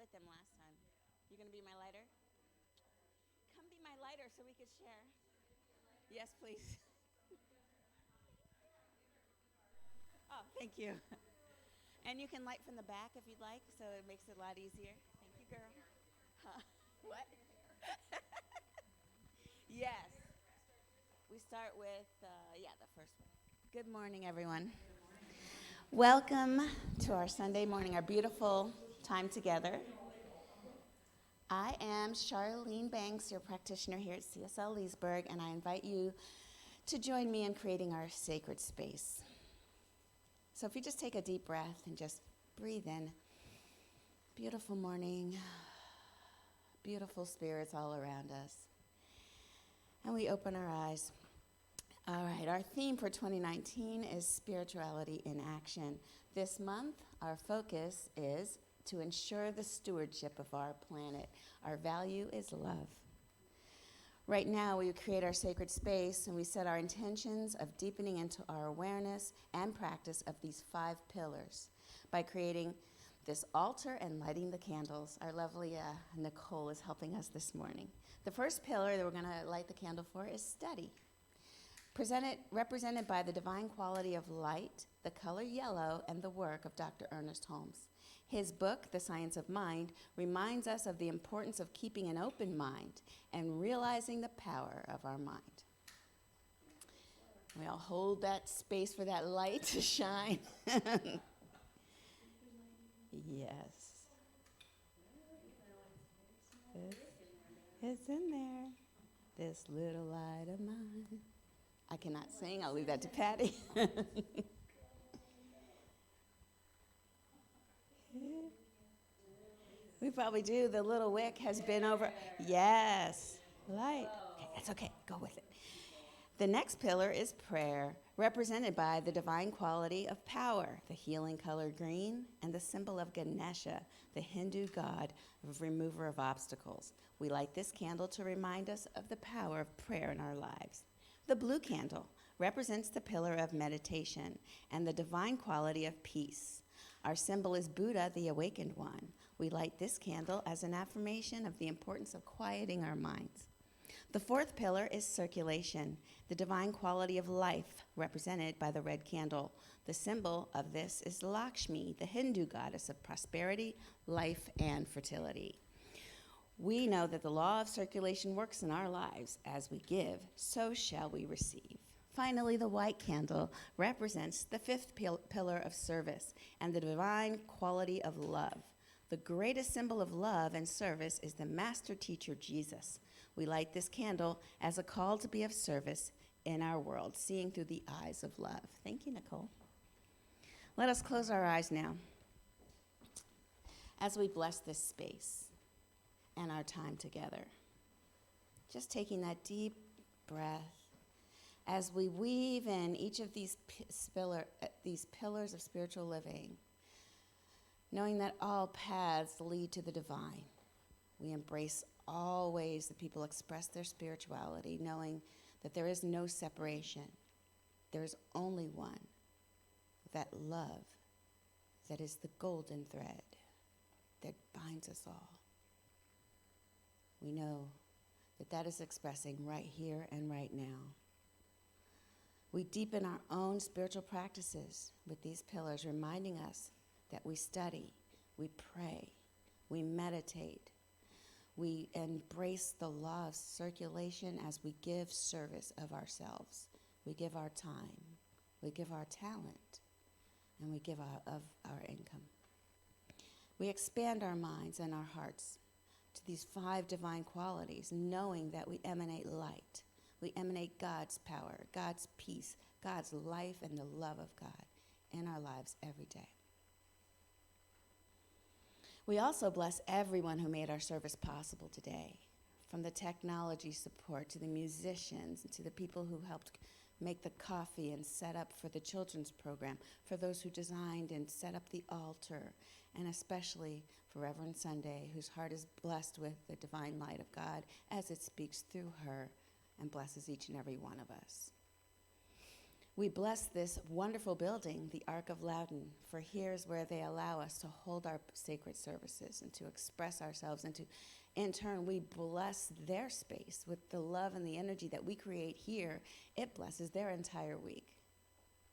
lit them last time. You gonna be my lighter? Come be my lighter so we could share. Yes, please. Oh, thank you. And you can light from the back if you'd like, so it makes it a lot easier. Thank you, girl. Huh? What? Yes. We start with, the first one. Good morning, everyone. Welcome to our Sunday morning, our beautiful time together. I am Charlene Banks, your practitioner here at CSL Leesburg, and I invite you to join me in creating our sacred space. So if you just take a deep breath and just breathe in, beautiful morning, beautiful spirits all around us. And we open our eyes. All right, our theme for 2019 is spirituality in action. This month, our focus is to ensure the stewardship of our planet. Our value is love. Right now, we create our sacred space and we set our intentions of deepening into our awareness and practice of these 5 pillars by creating this altar and lighting the candles. Our lovely Nicole is helping us this morning. The first pillar that we're going to light the candle for is study. Represented by the divine quality of light, the color yellow, and the work of Dr. Ernest Holmes. His book, The Science of Mind, reminds us of the importance of keeping an open mind and realizing the power of our mind. We all hold that space for that light to shine. Yes. It's in there. This little light of mine. I cannot sing. I'll leave that to Patty. We probably do. The little wick has been over. Yes. Light. Okay, that's okay. Go with it. The next pillar is prayer, represented by the divine quality of power, the healing color green, and the symbol of Ganesha, the Hindu god of remover of obstacles. We light this candle to remind us of the power of prayer in our lives. The blue candle represents the pillar of meditation and the divine quality of peace. Our symbol is Buddha, the awakened one. We light this candle as an affirmation of the importance of quieting our minds. The fourth pillar is circulation, the divine quality of life, represented by the red candle. The symbol of this is Lakshmi, the Hindu goddess of prosperity, life, and fertility. We know that the law of circulation works in our lives. As we give, so shall we receive. Finally, the white candle represents the fifth pillar of service and the divine quality of love. The greatest symbol of love and service is the master teacher, Jesus. We light this candle as a call to be of service in our world, seeing through the eyes of love. Thank you, Nicole. Let us close our eyes now as we bless this space and our time together. Just taking that deep breath as we weave in each of these pillars of spiritual living, knowing that all paths lead to the divine. We embrace all ways that people express their spirituality, knowing that there is no separation. There is only one, that love that is the golden thread that binds us all. We know that that is expressing right here and right now. We deepen our own spiritual practices with these pillars, reminding us that we study, we pray, we meditate, we embrace the law of circulation as we give service of ourselves. We give our time, we give our talent, and we give of our income. We expand our minds and our hearts to these 5 divine qualities, knowing that we emanate light. We emanate God's power, God's peace, God's life, and the love of God in our lives every day. We also bless everyone who made our service possible today, from the technology support to the musicians and to the people who helped make the coffee and set up for the children's program, for those who designed and set up the altar, and especially for Reverend Sunday, whose heart is blessed with the divine light of God as it speaks through her and blesses each and every one of us. We bless this wonderful building, the Ark of Loudon, for here's where they allow us to hold our sacred services and to express ourselves, and to, in turn, we bless their space with the love and the energy that we create here. It blesses their entire week.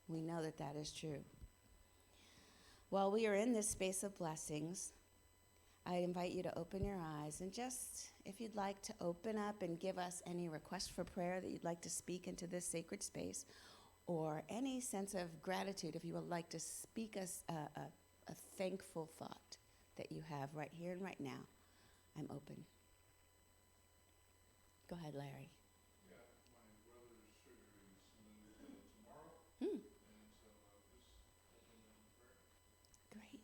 We know that that is true. While we are in this space of blessings, I invite you to open your eyes and just, if you'd like to open up and give us any request for prayer that you'd like to speak into this sacred space, or any sense of gratitude, if you would like to speak us a thankful thought that you have right here and right now, I'm open. Go ahead, Larry. Yeah, my brother's surgery is moved tomorrow, Hmm, and so just open in prayer. great.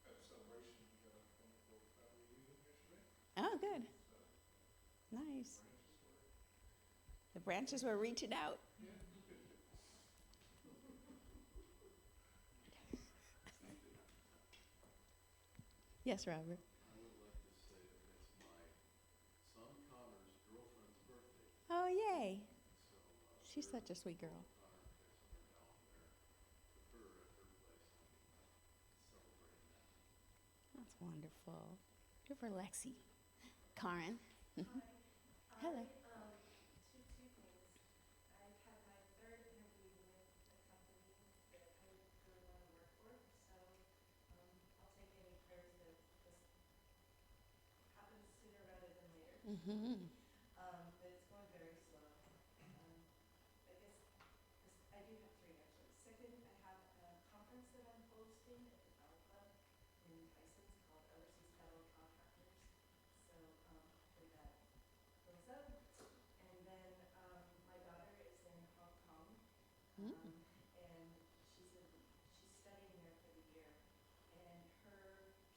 At celebration, we got a wonderful family reunion yesterday. Oh, good. So Nice. branches were, The branches were reaching out. yeah. Yes, Robert. I would like to say that it's my son Connor's girlfriend's birthday. Oh, yay. So She's such a sweet girl. Connor has her down there with her at her place and celebrating that. That's wonderful. Good for Lexi. Karen. Hi. Hello. Two things. I've had my third interview with a company that I really want to work for, so I'll take any prayers that this happens sooner rather than later. Mm-hmm. But it's going very slow. I guess I do have three actually. Second, I have a conference that I'm hosting at the Federal Club in Tyson's called Overseas Federal Contractors. So hopefully that goes up. And then my daughter is in Hong Kong, Mm. and she's studying there for the year. And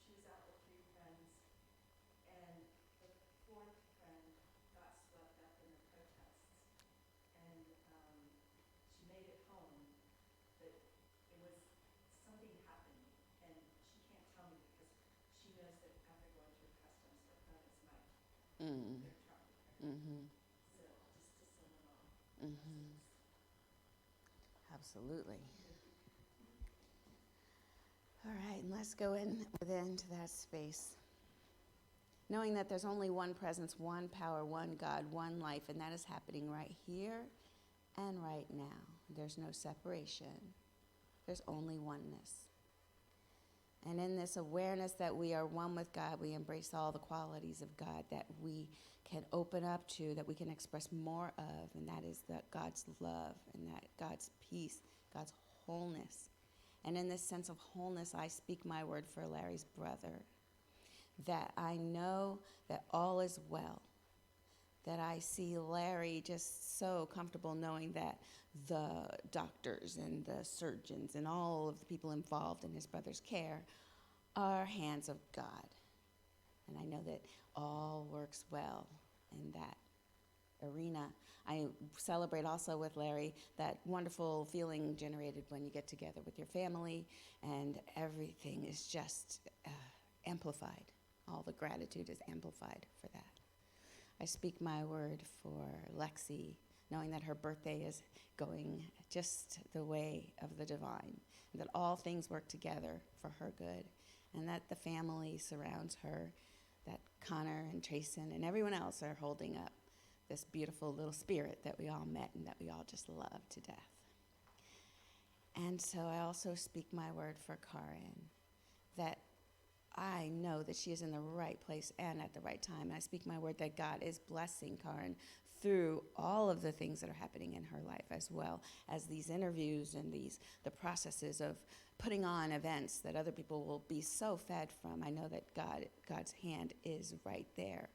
she was out with three friends, and the fourth friend got swept up in the protests. And she made it home, but it was something happened, and she can't tell me because she knows that after going through customs, her phone is mic'd. Mm. They're tracking her. Mm-hmm. So just to send along. Mm-hmm. Absolutely. All right, and let's go into that space. Knowing that there's only one presence, one power, one God, one life, and that is happening right here and right now. There's no separation. There's only oneness. And in this awareness that we are one with God, we embrace all the qualities of God that we can open up to, that we can express more of, and that is that God's love and that God's peace, God's wholeness. And in this sense of wholeness, I speak my word for Larry's brother, that I know that all is well, that I see Larry just so comfortable knowing that the doctors and the surgeons and all of the people involved in his brother's care are hands of God. And I know that all works well in that arena. I celebrate also with Larry that wonderful feeling generated when you get together with your family and everything is just amplified. All the gratitude is amplified for that. I speak my word for Lexi, knowing that her birthday is going just the way of the divine, and that all things work together for her good, and that the family surrounds her, that Connor and Trayson and everyone else are holding up this beautiful little spirit that we all met and that we all just love to death. And so I also speak my word for Karen, that I know that she is in the right place and at the right time. And I speak my word that God is blessing Karen through all of the things that are happening in her life, as well as these interviews and the processes of putting on events that other people will be so fed from. I know that God's hand is right there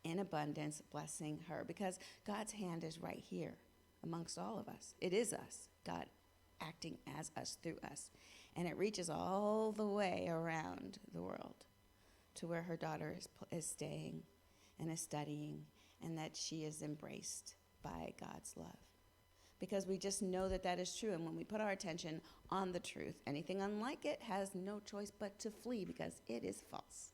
in abundance, blessing her, because God's hand is right here amongst all of us. It is us, God acting as us, through us. And it reaches all the way around the world to where her daughter is staying and is studying, and that she is embraced by God's love. Because we just know that that is true, and when we put our attention on the truth, anything unlike it has no choice but to flee because it is false.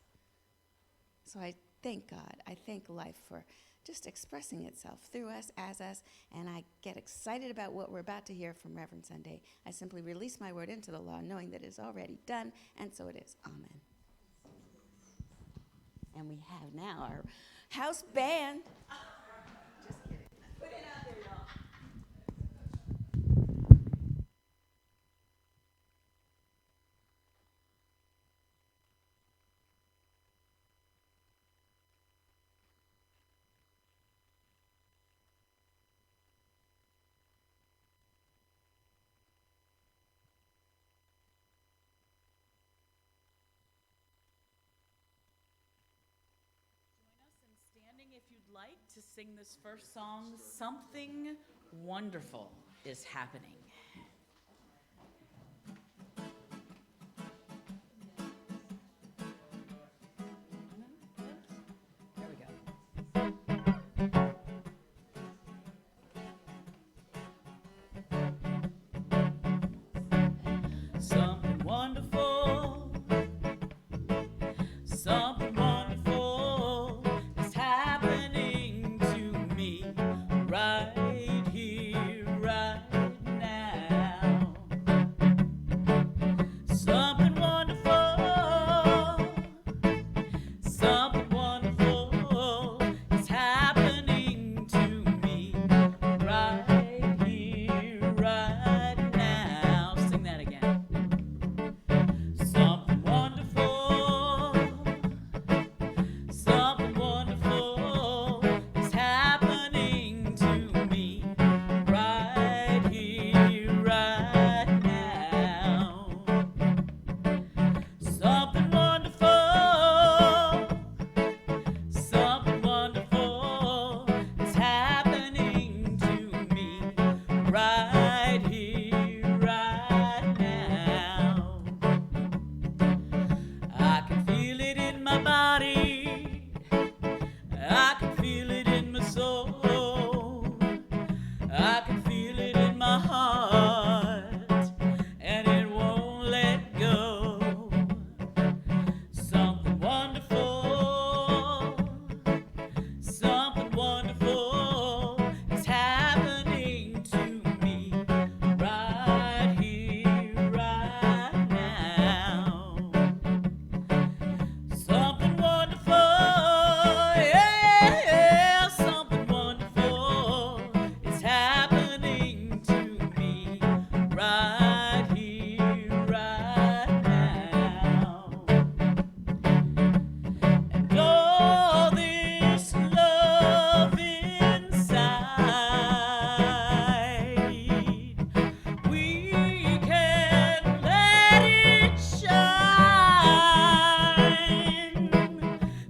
So I thank God. I thank life for just expressing itself through us, as us, and I get excited about what we're about to hear from Reverend Sunday. I simply release my word into the law, knowing that it is already done, and so it is. Amen. And we have now our house band. Just kidding. Put it out there, y'all. Join us in standing if you'd like to sing this first song, Something Wonderful is Happening. There we go. Something wonderful, something wonderful is happening to me right here, right now. Something wonderful, something wonderful is happening to me right here, right now. Sing that again. Something wonderful, something wonderful is happening to me right here, right now. Something wonderful, something wonderful is happening to me right here, right now. I can feel it in my body, I can feel it in my soul, I can feel it in my heart, and it won't let go. Something wonderful, something wonderful is happening to me right here, right now. Something wonderful, yeah, something wonderful is happening to me right here, right now. And all this love inside, we can let it shine.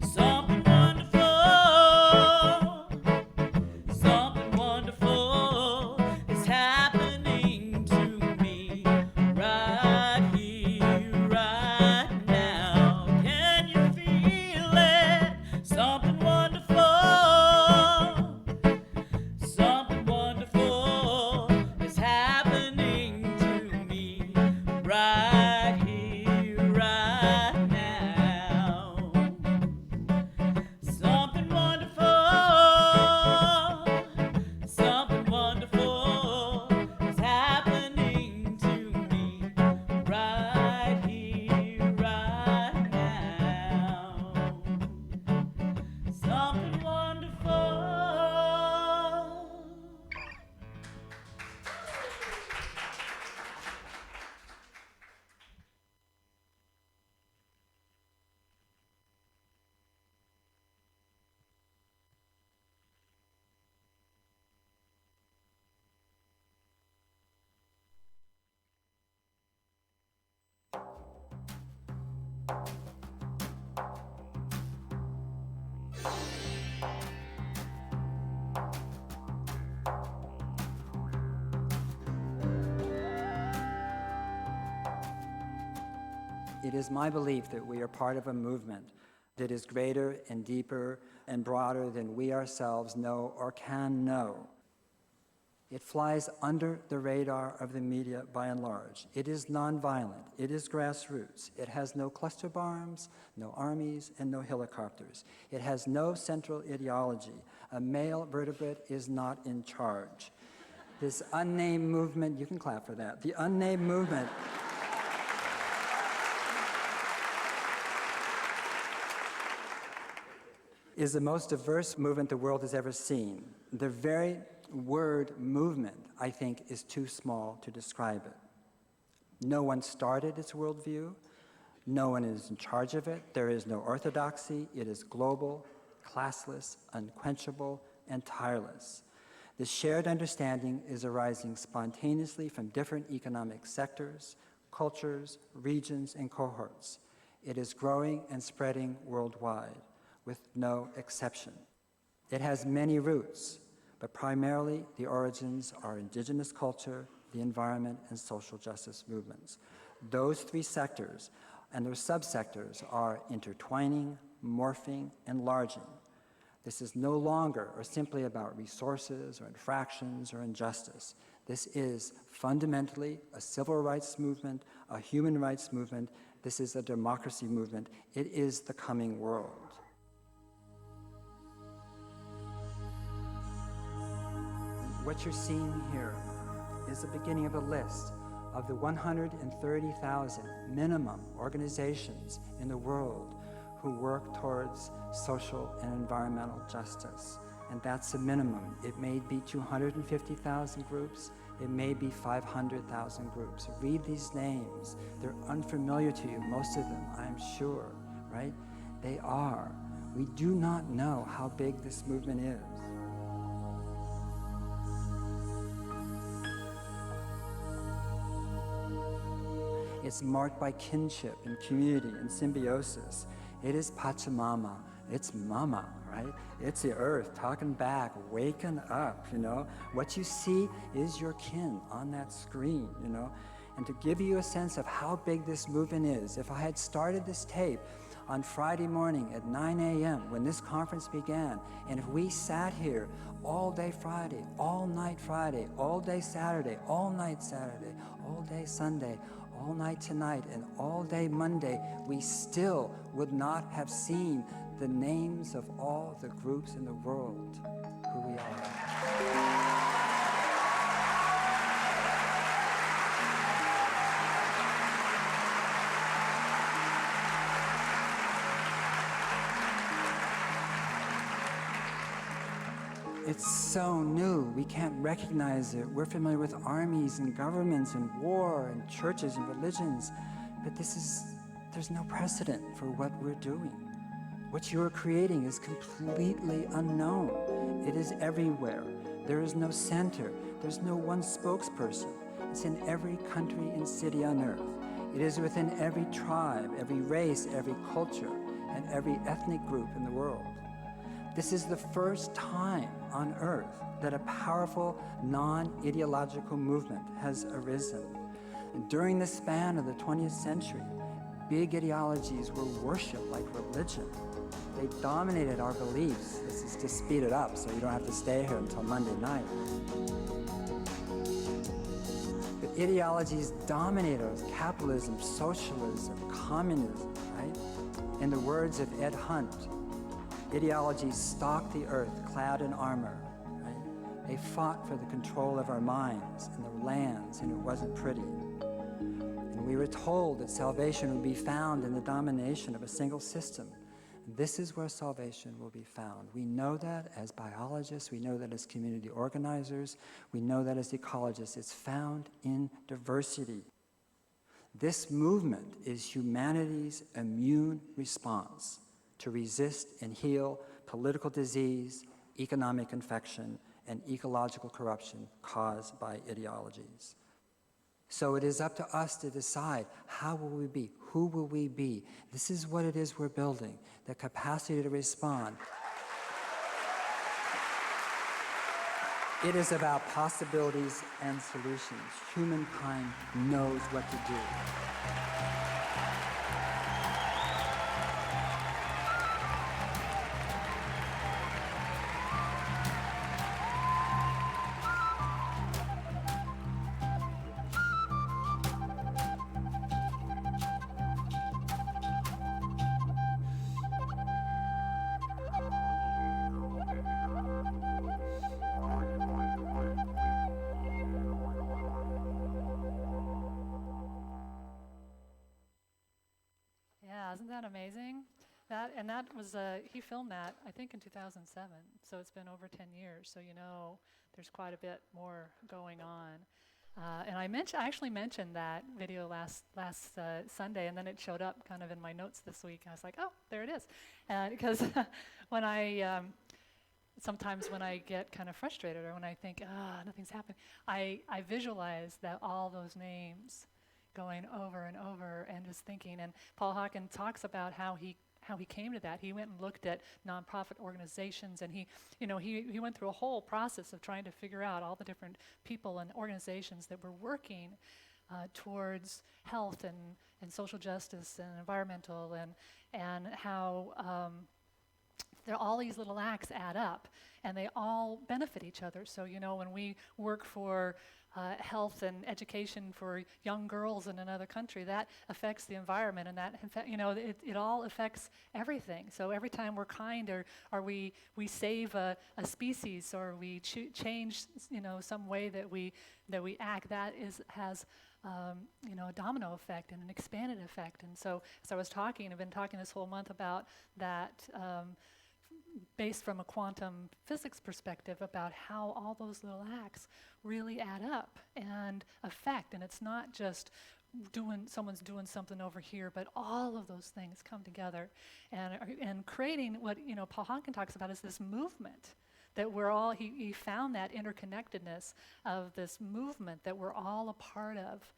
Something wonderful, something wonderful is happening to me right here, right now. Can you feel it? Something wonderful, something wonderful is happening to me right here, right now. Something wonderful, something wonderful is happening to me right here, right now. Something wonderful. It is my belief that we are part of a movement that is greater and deeper and broader than we ourselves know or can know. It flies under the radar of the media by and large. It is nonviolent. It is grassroots. It has no cluster bombs, no armies, and no helicopters. It has no central ideology. A male vertebrate is not in charge. This unnamed movement, you can clap for that. The unnamed movement is the most diverse movement the world has ever seen. The very word movement, I think, is too small to describe it. No one started its worldview. No one is in charge of it. There is no orthodoxy. It is global, classless, unquenchable, and tireless. The shared understanding is arising spontaneously from different economic sectors, cultures, regions, and cohorts. It is growing and spreading worldwide, with no exception. It has many roots, but primarily the origins are indigenous culture, the environment, and social justice movements. Those three sectors and their subsectors are intertwining, morphing, enlarging. This is no longer or simply about resources or infractions or injustice. This is fundamentally a civil rights movement, a human rights movement. This is a democracy movement. It is the coming world. What you're seeing here is the beginning of a list of the 130,000 minimum organizations in the world who work towards social and environmental justice. And that's the minimum. It may be 250,000 groups. It may be 500,000 groups. Read these names. They're unfamiliar to you, most of them, I'm sure, right? They are. We do not know how big this movement is. It's marked by kinship and community and symbiosis. It is Pachamama. It's Mama, right? It's the earth talking back, waking up, you know? What you see is your kin on that screen, you know? And to give you a sense of how big this movement is, if I had started this tape on Friday morning at 9 a.m. when this conference began, and if we sat here all day Friday, all night Friday, all day Saturday, all night Saturday, all day Sunday, all night tonight, and all day Monday, we still would not have seen the names of all the groups in the world who we are. It's so new, we can't recognize it. We're familiar with armies and governments and war and churches and religions, but there's no precedent for what we're doing. What you're creating is completely unknown. It is everywhere. There is no center. There's no one spokesperson. It's in every country and city on earth. It is within every tribe, every race, every culture, and every ethnic group in the world. This is the first time on earth that a powerful, non-ideological movement has arisen. And during the span of the 20th century, big ideologies were worshipped like religion. They dominated our beliefs. This is to speed it up so you don't have to stay here until Monday night. But ideologies dominate us: capitalism, socialism, communism, right? In the words of Ed Hunt, ideologies stalked the earth clad in armor, right? They fought for the control of our minds and the lands, and it wasn't pretty. And we were told that salvation would be found in the domination of a single system. This is where salvation will be found. We know that as biologists, we know that as community organizers, we know that as ecologists. It's found in diversity. This movement is humanity's immune response to resist and heal political disease, economic infection, and ecological corruption caused by ideologies. So it is up to us to decide, how will we be? Who will we be? This is what it is we're building, the capacity to respond. It is about possibilities and solutions. Humankind knows what to do. that was, he filmed that, I think, in 2007, so it's been over 10 years, so there's quite a bit more going on. And I actually mentioned that video last Sunday, and then it showed up kind of in my notes this week. I was like, oh, there it is. Because when sometimes when I get kind of frustrated or when I think, nothing's happening, I visualize that all those names going over and over and just thinking. And Paul Hawken talks about how he came to that. He went and looked at nonprofit organizations, and he went through a whole process of trying to figure out all the different people and organizations that were working towards health and social justice and environmental, and how all these little acts add up, and they all benefit each other. So when we work for health and education for young girls in another country, that affects the environment, and that it all affects everything. So every time we're kind, or we save a species, or we change some way that we act, that has a domino effect and an expanded effect. And so as I've been talking this whole month about that. Based from a quantum physics perspective, about how all those little acts really add up and affect, and it's not just someone's doing something over here, but all of those things come together and creating what Paul Hawken talks about is this movement that we're all. He found that interconnectedness of this movement that we're all a part of.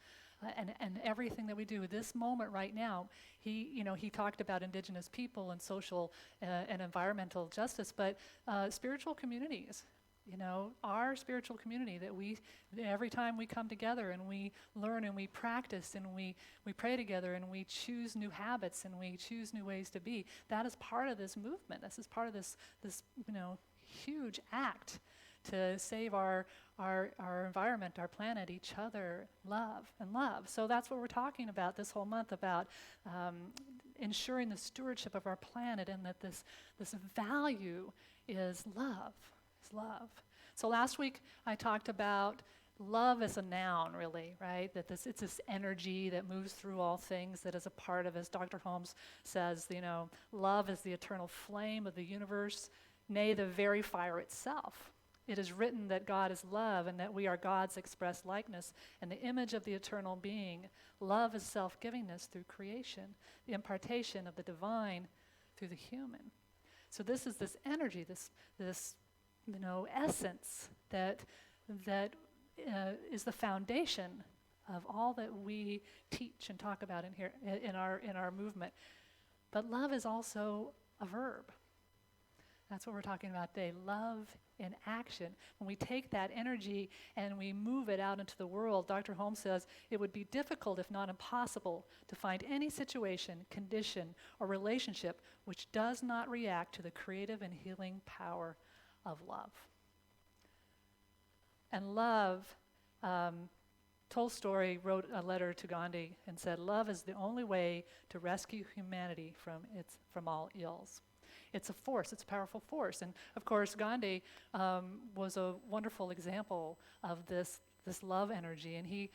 And everything that we do, this moment right now, he talked about indigenous people and social and environmental justice, but spiritual communities, our spiritual community, that every time we come together and we learn and we practice and we pray together and we choose new habits and we choose new ways to be, that is part of this movement. This is part of this huge act to save our environment, our planet, each other, love. So that's what we're talking about this whole month, about ensuring the stewardship of our planet, and that this value is love. So last week I talked about love as a noun, really, right? That it's this energy that moves through all things, that is a part of, as Dr. Holmes says, love is the eternal flame of the universe, nay, the very fire itself. It is written that God is love, and that we are God's express likeness and the image of the eternal being. Love is self-givingness through creation, the impartation of the divine through the human. So this is this energy, this essence that is the foundation of all that we teach and talk about in here in our movement. But love is also a verb. That's what we're talking about today, love in action. When we take that energy and we move it out into the world, Dr. Holmes says it would be difficult, if not impossible, to find any situation, condition, or relationship which does not react to the creative and healing power of love. And love, Tolstoy wrote a letter to Gandhi and said, love is the only way to rescue humanity from all ills. It's a force, it's a powerful force. And of course, Gandhi was a wonderful example of this love energy. And he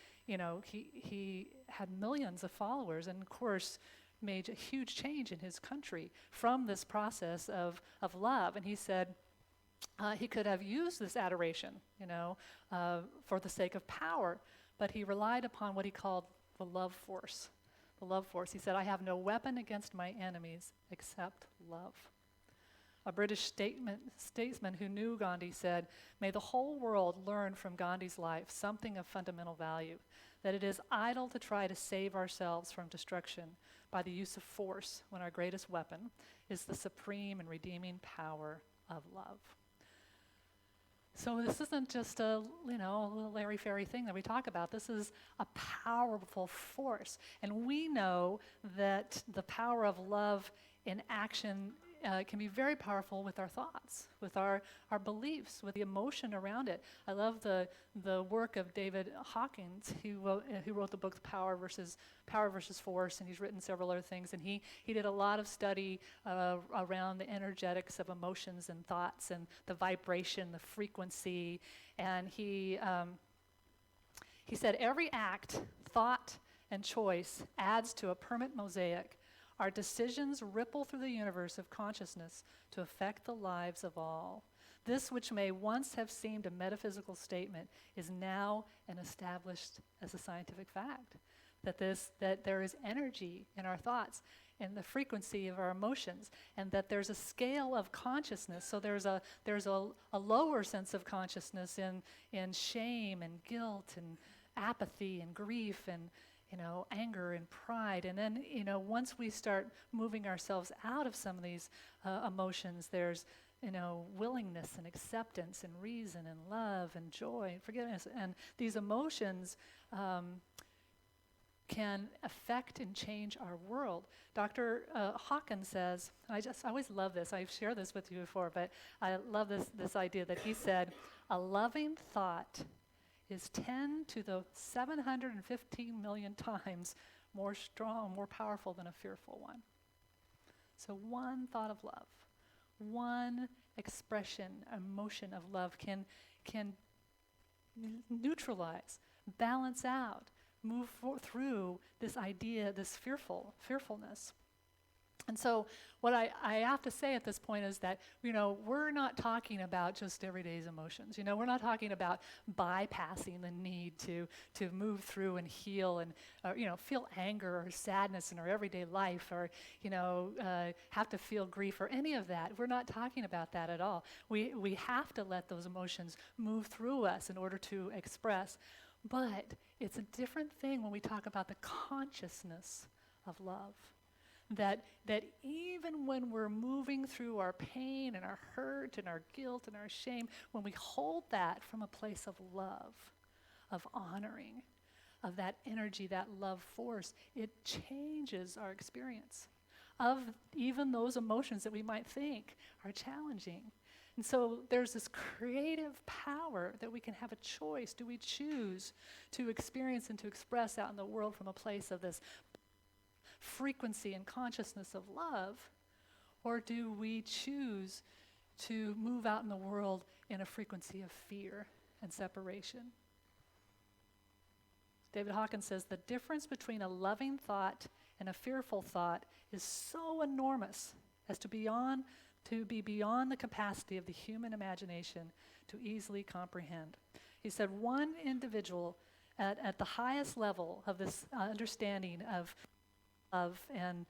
had millions of followers, and of course, made a huge change in his country from this process of love. And he said he could have used this adoration, for the sake of power, but he relied upon what he called the love force. The love force. He said, I have no weapon against my enemies except love. A British statesman who knew Gandhi said, may the whole world learn from Gandhi's life something of fundamental value, that it is idle to try to save ourselves from destruction by the use of force when our greatest weapon is the supreme and redeeming power of love. So this isn't just a little airy-fairy thing that we talk about. This is a powerful force. And we know that the power of love in action can be very powerful with our thoughts, with our beliefs, with the emotion around it. I love the work of David Hawkins, who wrote the book Power versus Force, and he's written several other things. And he did a lot of study around the energetics of emotions and thoughts and the vibration, the frequency. And he said every act, thought, and choice adds to a permanent mosaic. Our decisions ripple through the universe of consciousness to affect the lives of all. This, which may once have seemed a metaphysical statement, is now an established as a scientific fact. That there is energy in our thoughts and the frequency of our emotions, and that there's a scale of consciousness. So there's a lower sense of consciousness in shame and guilt and apathy and grief and anger and pride. And then once we start moving ourselves out of some of these emotions, there's willingness and acceptance and reason and love and joy and forgiveness. And these emotions can affect and change our world. Dr. Hawkins says, I always love this, I've shared this with you before, but I love this idea that he said, a loving thought is 10 to the 715 million times more strong, more powerful than a fearful one. So one thought of love, one expression, emotion of love can neutralize, balance out, move through this idea, this fearfulness. And so what I have to say at this point is that, we're not talking about just everyday emotions. We're not talking about bypassing the need to move through and heal and, feel anger or sadness in our everyday life or, have to feel grief or any of that. We're not talking about that at all. We have to let those emotions move through us in order to express. But it's a different thing when we talk about the consciousness of love. That even when we're moving through our pain and our hurt and our guilt and our shame, when we hold that from a place of love, of honoring, of that energy, that love force, it changes our experience of even those emotions that we might think are challenging. And so there's this creative power that we can have a choice. Do we choose to experience and to express out in the world from a place of this frequency and consciousness of love, or do we choose to move out in the world in a frequency of fear and separation? David Hawkins says the difference between a loving thought and a fearful thought is so enormous as to be beyond the capacity of the human imagination to easily comprehend. He said one individual at the highest level of this understanding of love and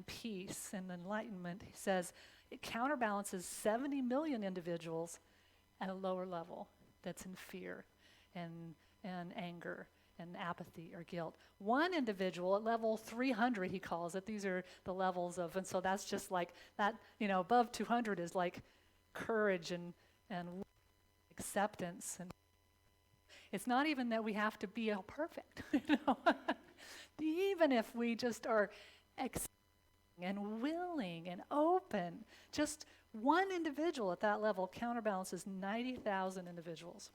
peace and enlightenment, he says, it counterbalances 70 million individuals at a lower level that's in fear and anger and apathy or guilt. One individual at level 300, he calls it, these are the levels of, and so that's just like that, above 200 is like courage and acceptance. And it's not even that we have to be perfect, Even if we just are accepting and willing and open, just one individual at that level counterbalances 90,000 individuals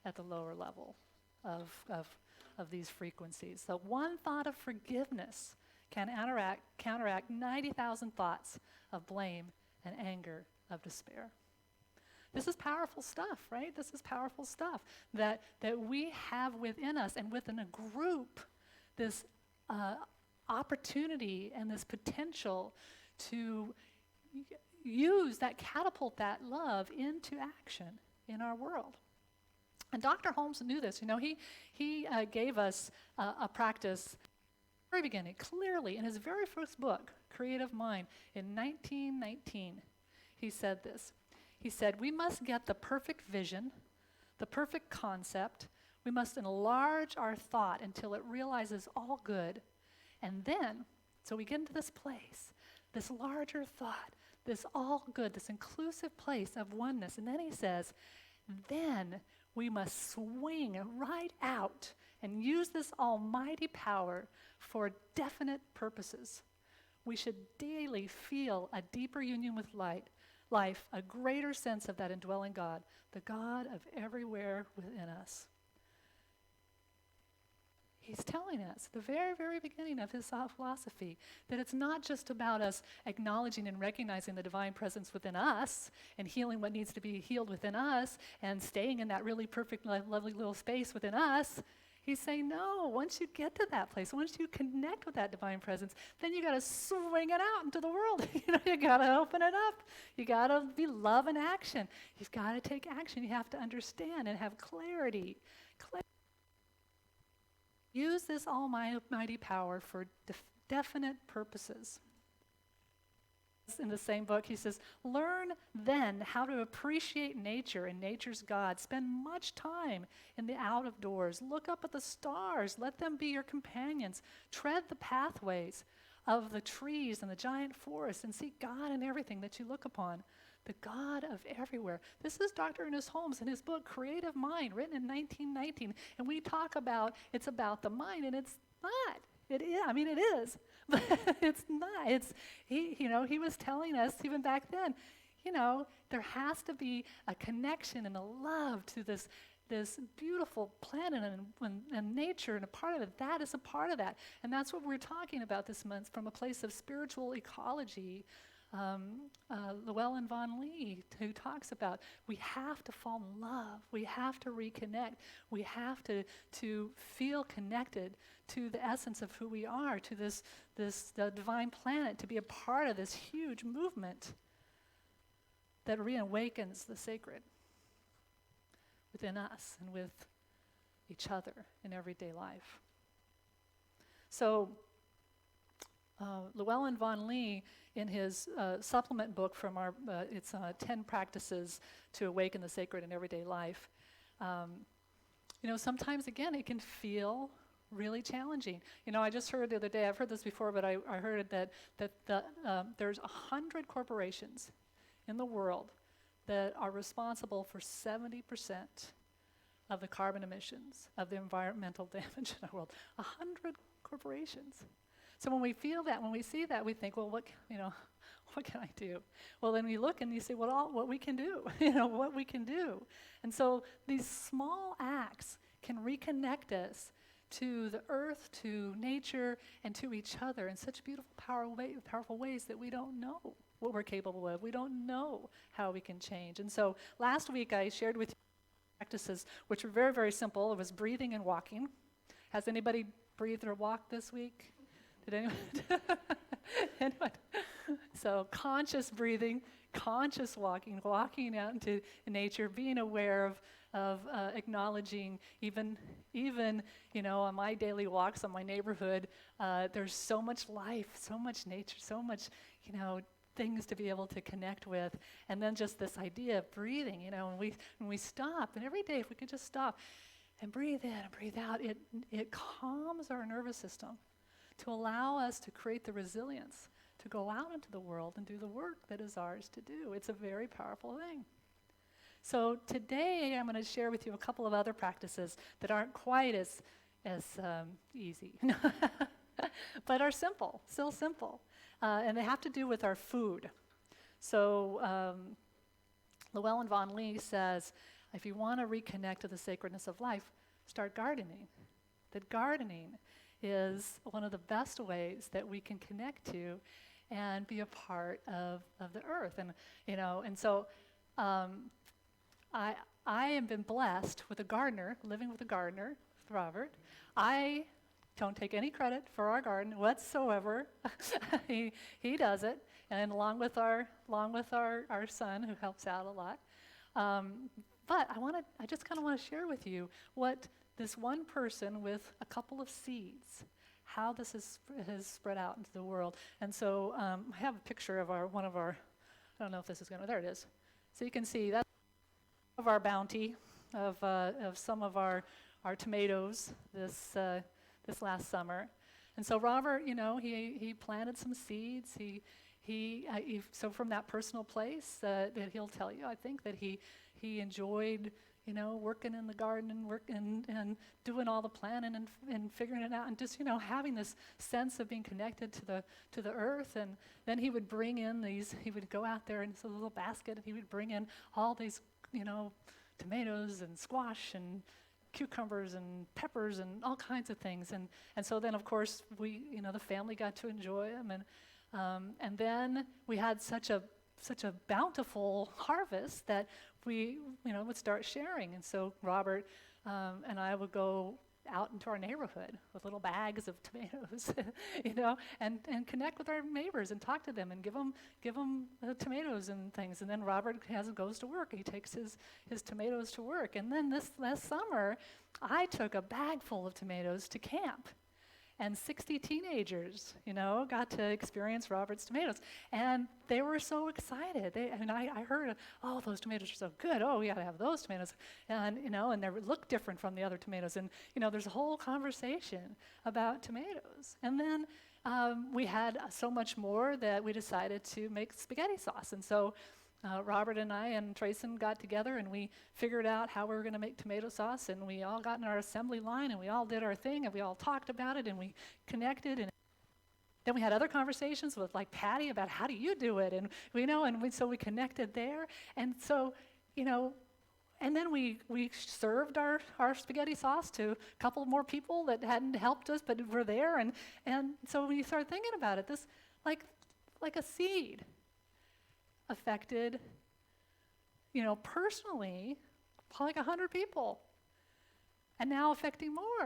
at the lower level of these frequencies. So one thought of forgiveness can counteract 90,000 thoughts of blame and anger, of despair. This is powerful stuff, right? This is powerful stuff that we have within us and within a group, this opportunity and this potential to catapult that love into action in our world. And Dr. Holmes knew this. He gave us a practice at the very beginning, clearly, in his very first book, Creative Mind, in 1919. He said this. He said, we must get the perfect vision, the perfect concept. We must enlarge our thought until it realizes all good. And then, so we get into this place, this larger thought, this all good, this inclusive place of oneness. And then he says, then we must swing right out and use this almighty power for definite purposes. We should daily feel a deeper union with life, a greater sense of that indwelling God, the God of everywhere within us. He's telling us, the very, very beginning of his philosophy, that it's not just about us acknowledging and recognizing the divine presence within us and healing what needs to be healed within us and staying in that really perfect, lovely little space within us. He's saying, no, once you get to that place, once you connect with that divine presence, then you got to swing it out into the world. You got to open it up. You got to be love in action. You've got to take action. You have to understand and have clarity. Use this almighty power for definite purposes. In the same book, he says, learn then how to appreciate nature and nature's God. Spend much time in the out of doors. Look up at the stars. Let them be your companions. Tread the pathways of the trees and the giant forests and see God in everything that you look upon. The God of everywhere. This is Dr. Ernest Holmes in his book, Creative Mind, written in 1919. And we talk about, it's about the mind, and it's not. It is, I mean, it is, but it's not. He was telling us even back then, there has to be a connection and a love to this beautiful planet and nature, and a part of it. That is a part of that. And that's what we're talking about this month from a place of spiritual ecology. Llewellyn Von Lee, who talks about we have to fall in love, we have to reconnect, we have to feel connected to the essence of who we are, to the divine planet, to be a part of this huge movement that reawakens the sacred within us and with each other in everyday life. So Llewellyn Von Lee, in his supplement book from our, it's 10 Practices to Awaken the Sacred in Everyday Life, sometimes, again, it can feel really challenging. I just heard the other day, I've heard this before, but I heard that there's 100 corporations in the world that are responsible for 70% of the carbon emissions, of the environmental damage in the world. 100 corporations. So when we feel that, when we see that, we think, well, what can I do? Well, then you look and you say, well, what we can do, what we can do. And so these small acts can reconnect us to the earth, to nature, and to each other in such beautiful, powerful ways that we don't know what we're capable of. We don't know how we can change. And so last week I shared with you practices which were very, very simple. It was breathing and walking. Has anybody breathed or walked this week? Did anyone? Anyone? So conscious breathing, conscious walking out into nature, being aware of acknowledging even on my daily walks on my neighborhood, there's so much life, so much nature, so much things to be able to connect with. And then just this idea of breathing, when we stop, and every day if we could just stop and breathe in and breathe out, it calms our nervous system to allow us to create the resilience to go out into the world and do the work that is ours to do. It's a very powerful thing. So today I'm going to share with you a couple of other practices that aren't quite as easy, but are simple, still simple. And they have to do with our food. So Llewellyn Von Lee says, if you want to reconnect to the sacredness of life, start gardening. That gardening is one of the best ways that we can connect to and be a part of the earth. And so I have been blessed with a gardener, living with a gardener, Robert. I don't take any credit for our garden whatsoever. he does it, and along with our son, who helps out a lot. But I just kind of want to share with you what this one person with a couple of seeds, how this has spread out into the world. And so I have a picture of one of our, I don't know if this is going to, there it is. So you can see that's of our bounty of some of our tomatoes this last summer. And so Robert, he planted some seeds. So from that personal place that he'll tell you, I think that he enjoyed working in the garden and doing all the planning and figuring it out, and just having this sense of being connected to the earth. And then he would bring in he would go out there in this little basket, and he would bring in all these tomatoes and squash and cucumbers and peppers and all kinds of things. And so then of course the family got to enjoy them, and then we had such a bountiful harvest that we would start sharing. And so Robert and I would go out into our neighborhood with little bags of tomatoes, and connect with our neighbors and talk to them and give them tomatoes and things. And then Robert goes to work. He takes his tomatoes to work. And then this last summer, I took a bag full of tomatoes to camp. And 60 teenagers, got to experience Robert's tomatoes. And they were so excited. I heard, oh, those tomatoes are so good. Oh, we got to have those tomatoes. And, and they look different from the other tomatoes. And, there's a whole conversation about tomatoes. And then we had so much more that we decided to make spaghetti sauce. And so Robert and I and Trayson got together and we figured out how we were going to make tomato sauce, and we all got in our assembly line and we all did our thing and we all talked about it and we connected, and then we had other conversations with like Patty about how do you do it, and so we connected there, and so and then we served our spaghetti sauce to a couple more people that hadn't helped us but were there, and so we started thinking about it, this like a seed affected, personally, like 100 people. And now affecting more,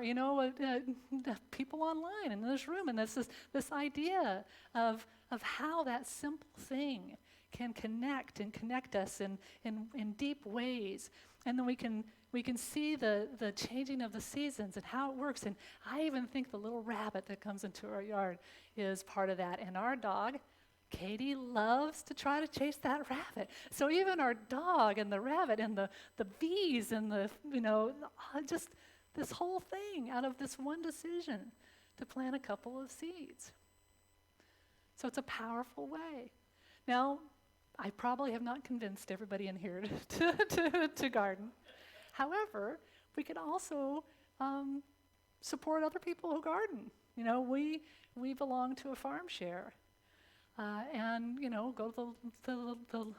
people online in this room. And this idea of how that simple thing can connect us in deep ways. And then we can see the changing of the seasons and how it works. And I even think the little rabbit that comes into our yard is part of that. And our dog, Katie, loves to try to chase that rabbit. So even our dog and the rabbit and the bees and just this whole thing out of this one decision to plant a couple of seeds. So it's a powerful way. Now, I probably have not convinced everybody in here to garden. However, we can also support other people who garden. We belong to a farm share. And go to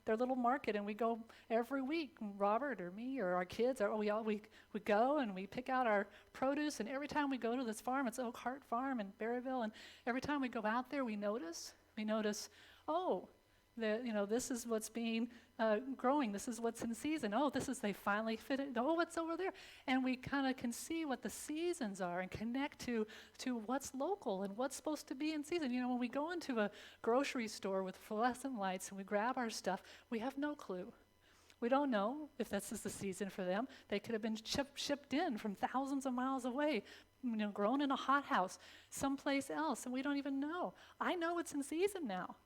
their little market, and we go every week. Robert or me or our kids, we go and we pick out our produce. And every time we go to this farm, it's Oak Heart Farm in Berryville, and every time we go out there, we notice, oh, this is what's being growing. This is what's in season. Oh, they finally fit it. Oh, what's over there? And we kind of can see what the seasons are and connect to what's local and what's supposed to be in season. When we go into a grocery store with fluorescent lights and we grab our stuff, we have no clue. We don't know if this is the season for them. They could have been shipped in from thousands of miles away, grown in a hothouse someplace else, and we don't even know. I know it's in season now,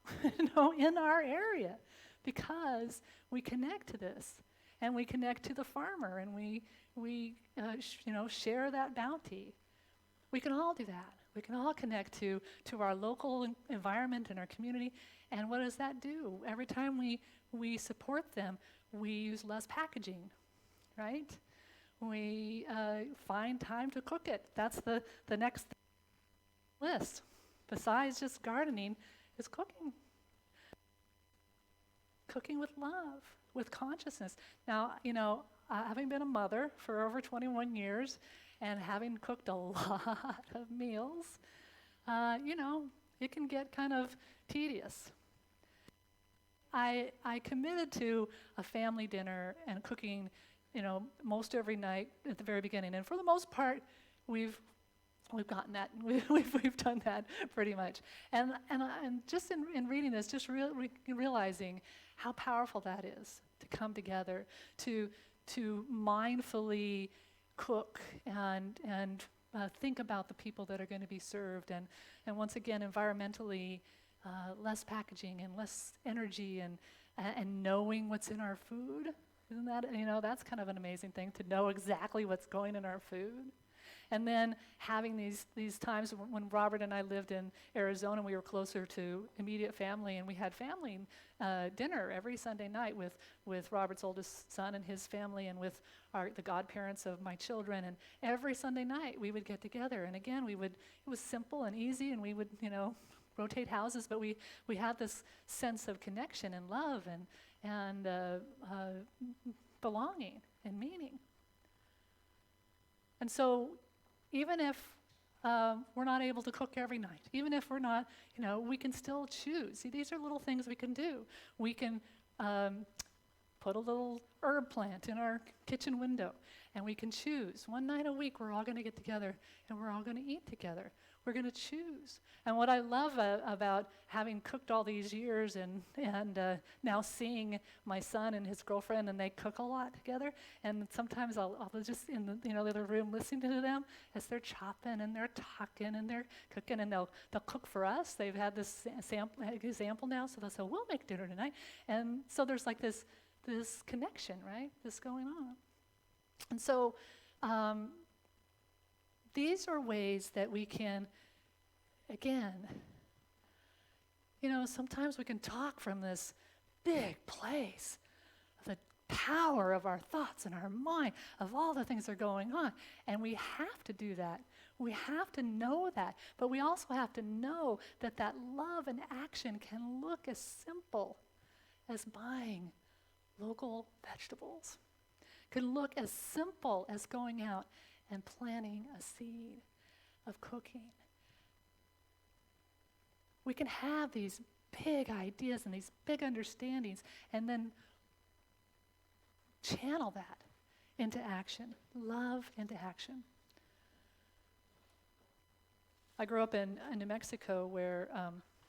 in our area, because we connect to this, and we connect to the farmer, and we share that bounty. We can all do that. We can all connect to our local environment and our community, and what does that do? Every time we support them, we use less packaging, right? We find time to cook it. That's the next list. Besides just gardening, is cooking. Cooking with love, with consciousness. Now, having been a mother for over 21 years and having cooked a lot of meals, it can get kind of tedious. I committed to a family dinner and cooking, most every night at the very beginning, and for the most part, we've gotten that. We've done that pretty much. And just in reading this, just realizing how powerful that is to come together, to mindfully cook and think about the people that are going to be served, and once again, environmentally, less packaging and less energy, and knowing what's in our food. Isn't that, that's kind of an amazing thing, to know exactly what's going in our food. And then having these times when Robert and I lived in Arizona, we were closer to immediate family, and we had family dinner every Sunday night with Robert's oldest son and his family, and with the godparents of my children. And every Sunday night we would get together, and again it was simple and easy, and we would rotate houses, but we had this sense of connection and love and belonging and meaning. And so even if we're not able to cook every night, even if we're not, we can still choose. See, these are little things we can do. We can put a little herb plant in our kitchen window, and we can choose. One night a week, we're all going to get together, and we're all going to eat together. We're going to choose. And what I love about having cooked all these years and now seeing my son and his girlfriend, and they cook a lot together, and sometimes I'll just in the the other room listening to them as they're chopping and they're talking and they're cooking, and they'll cook for us. They've had this example now, so they'll say, we'll make dinner tonight. And so there's like this connection, right? This going on. And so these are ways that we can, again, sometimes we can talk from this big place of the power of our thoughts and our mind, of all the things that are going on. And we have to do that. We have to know that. But we also have to know that that love and action can look as simple as buying local vegetables. Can look as simple as going out and planting a seed of cooking. We can have these big ideas and these big understandings and then channel that into action, love into action. I grew up in New Mexico where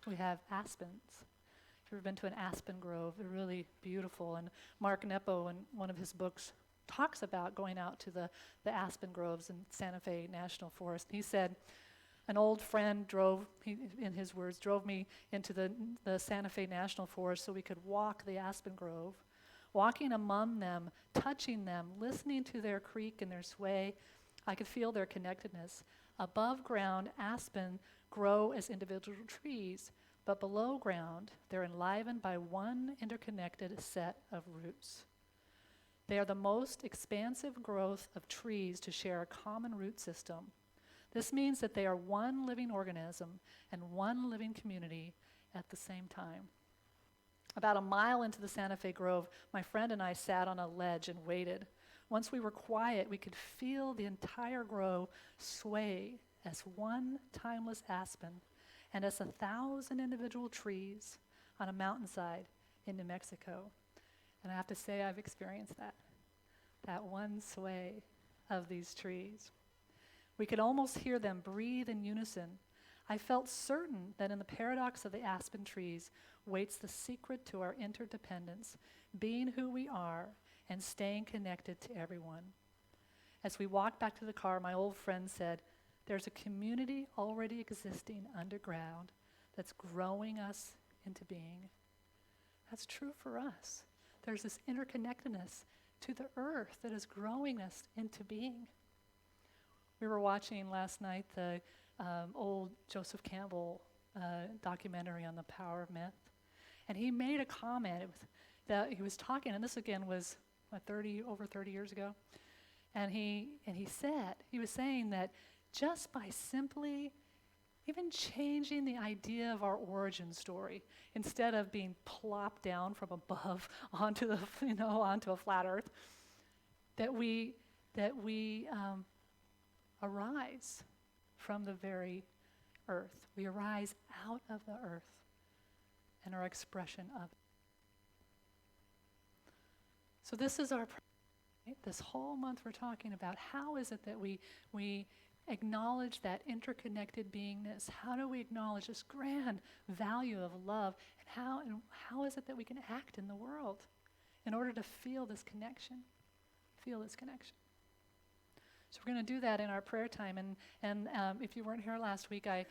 we have aspens. If you've ever been to an aspen grove, they're really beautiful. And Mark Nepo, in one of his books, talks about going out to the aspen groves in Santa Fe National Forest. He said, an old friend in his words, drove me into the Santa Fe National Forest so we could walk the aspen grove. Walking among them, touching them, listening to their creak and their sway, I could feel their connectedness. Above ground, aspen grow as individual trees, but below ground, they're enlivened by one interconnected set of roots. They are the most expansive growth of trees to share a common root system. This means that they are one living organism and one living community at the same time. About a mile into the Santa Fe Grove, my friend and I sat on a ledge and waited. Once we were quiet, we could feel the entire grove sway as one timeless aspen and as 1,000 individual trees on a mountainside in New Mexico. And I have to say, I've experienced that one sway of these trees. We could almost hear them breathe in unison. I felt certain that in the paradox of the aspen trees waits the secret to our interdependence, being who we are and staying connected to everyone. As we walked back to the car, my old friend said, there's a community already existing underground that's growing us into being. That's true for us. There's this interconnectedness to the earth that is growing us into being. We were watching last night the old Joseph Campbell documentary on the power of myth, and he made a comment. That he was talking, and this again was over 30 years ago, and he was saying that just by simply even changing the idea of our origin story, instead of being plopped down from above onto a flat earth, that we arise from the very earth. We arise out of the earth and our expression of it. So this is our this whole month we're talking about how is it that we acknowledge that interconnected beingness. How do we acknowledge this grand value of love, and how is it that we can act in the world in order to feel this connection? So we're going to do that in our prayer time. And if you weren't here last week, I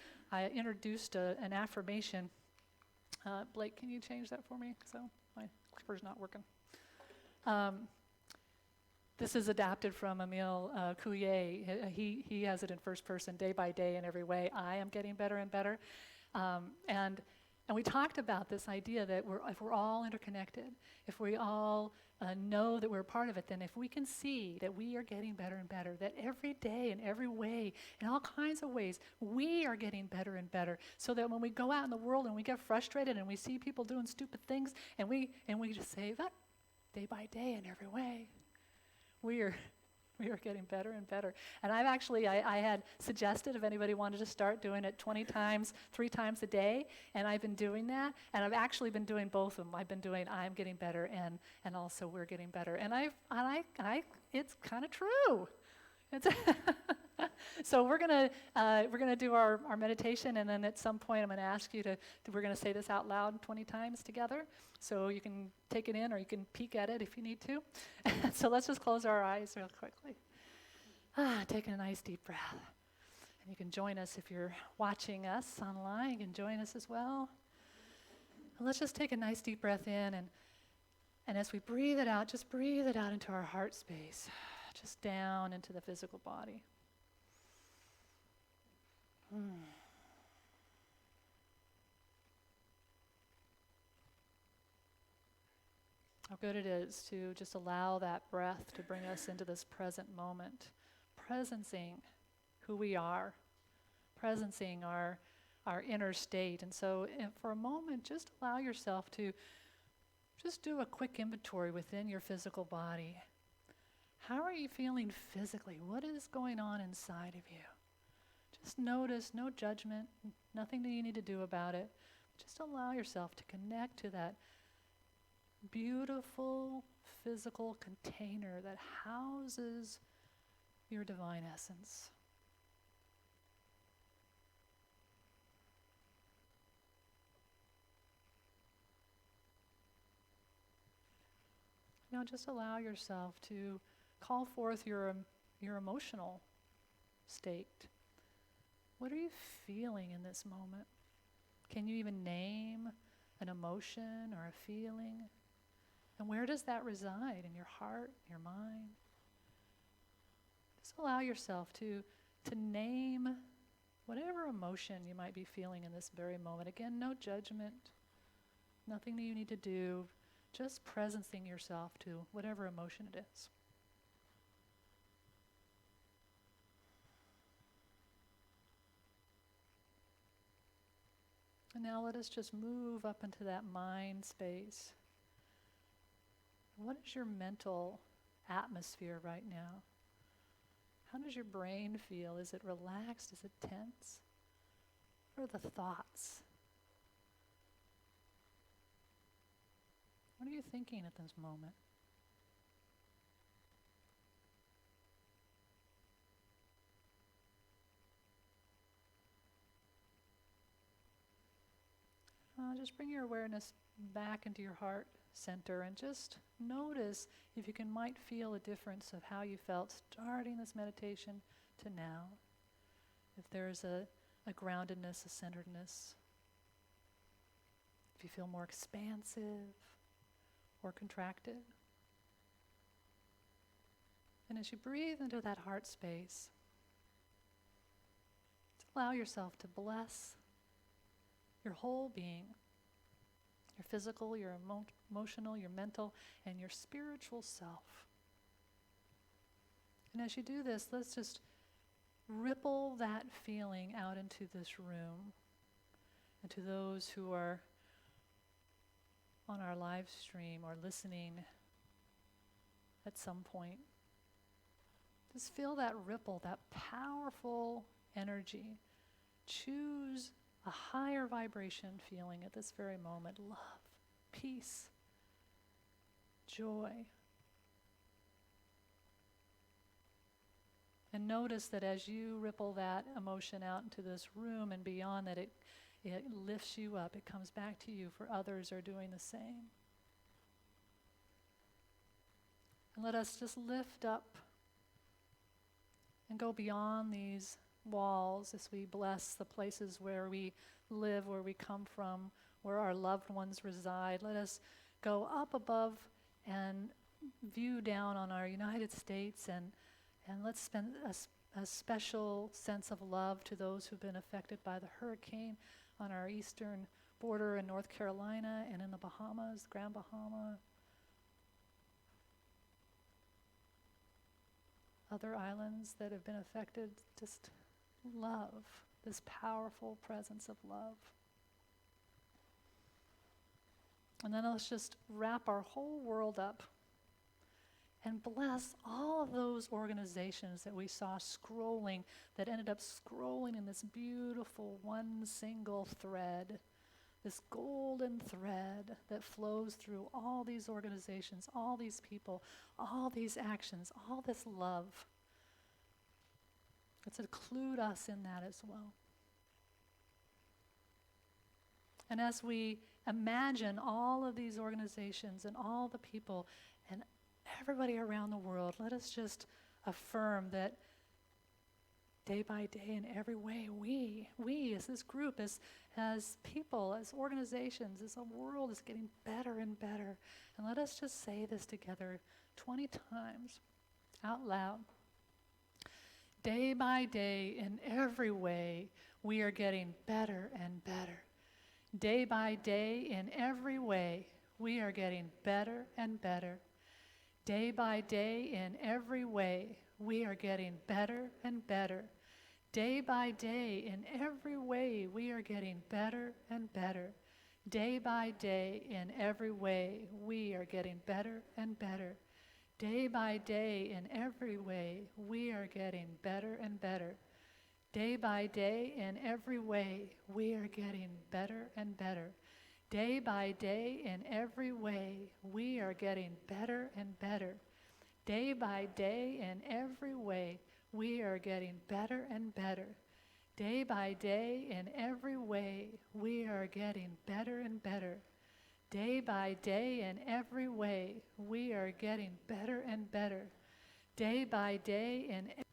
introduced an affirmation. Blake, can you change that for me? So my clipper's not working. This is adapted from Emile Couillet. He has it in first person, day by day, in every way. I am getting better and better. And we talked about this idea that if we're all interconnected, if we all know that we're a part of it, then if we can see that we are getting better and better, that every day in every way, in all kinds of ways, we are getting better and better, so that when we go out in the world and we get frustrated and we see people doing stupid things, and we just say that day by day in every way, we are We are getting better and better. And I've actually, I had suggested if anybody wanted to start doing it 20 times, 3 times a day, and I've been doing that. And I've actually been doing both of them. I've been doing I'm getting better and also we're getting better. And it's kind of true. It's so we're gonna do our meditation, and then at some point I'm gonna ask you we're gonna say this out loud 20 times together. So you can take it in or you can peek at it if you need to. So let's just close our eyes real quickly. Taking a nice deep breath. And you can join us if you're watching us online. You can join us as well. And let's just take a nice deep breath in, and as we breathe it out, just breathe it out into our heart space, just down into the physical body. How good it is to just allow that breath to bring us into this present moment, presencing who we are, presencing our inner state. And so for a moment, just allow yourself to just do a quick inventory within your physical body. How are you feeling physically? What is going on inside of you? Just notice, no judgment, nothing that you need to do about it. Just allow yourself to connect to that beautiful physical container that houses your divine essence. Now just allow yourself to call forth your emotional state. What are you feeling in this moment? Can you even name an emotion or a feeling? And where does that reside? In your heart, your mind? Just allow yourself to name whatever emotion you might be feeling in this very moment. Again, no judgment, nothing that you need to do, just presencing yourself to whatever emotion it is. And now let us just move up into that mind space. What is your mental atmosphere right now? How does your brain feel? Is it relaxed? Is it tense? What are the thoughts? What are you thinking at this moment? Just bring your awareness back into your heart center and just notice if you might feel a difference of how you felt starting this meditation to now. If there's a groundedness, a centeredness. If you feel more expansive or contracted. And as you breathe into that heart space, allow yourself to bless your whole being, your physical, your emotional, your mental, and your spiritual self. And as you do this, let's just ripple that feeling out into this room and to those who are on our live stream or listening at some point. Just feel that ripple, that powerful energy. Choose a higher vibration feeling at this very moment. Love, peace, joy. And notice that as you ripple that emotion out into this room and beyond, that it lifts you up. It comes back to you, for others are doing the same. And let us just lift up and go beyond these walls as we bless the places where we live, where we come from, where our loved ones reside. Let us go up above and view down on our United States, and let's spend a special sense of love to those who've been affected by the hurricane on our eastern border in North Carolina and in the Bahamas, Grand Bahama. Other islands that have been affected, just love, this powerful presence of love. And then let's just wrap our whole world up and bless all of those organizations that we saw scrolling, that ended up scrolling in this beautiful one single thread, this golden thread that flows through all these organizations, all these people, all these actions, all this love. Let's include us in that as well. And as we imagine all of these organizations and all the people and everybody around the world, let us just affirm that day by day in every way, we as this group, as people, as organizations, as a world is getting better and better. And let us just say this together 20 times out loud. Day by day in every way, we are getting better and better. Day by day, in every way, we are getting better and better. Day by day, in every way, we are getting better and better. Day by day, in every way, we are getting better and better. Day by day, in every way, we are getting better and better. Day by day, in every way, we are getting better and better. Day by day, in every way, we are getting better and better. Day by day, in every way, we are getting better and better. Day by day, in every way, we are getting better and better. Day by day, in every way, we are getting better and better. Day by day, in every way, we are getting better and better. Day by day, in every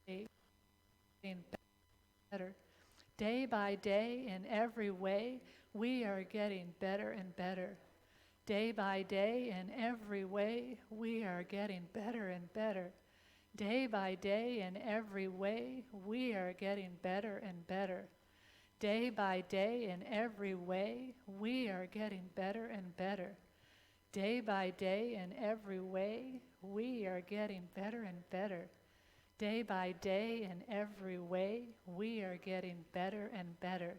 way, getting better. Day by day, in every way, we are getting better and better. Day by day, in every way, we are getting better and better. Day by day, in every way, we are getting better and better. Day by day, in every way, we are getting better and better. Day by day, in every way, we are getting better and better. Day by day, in every way, we are getting better and better.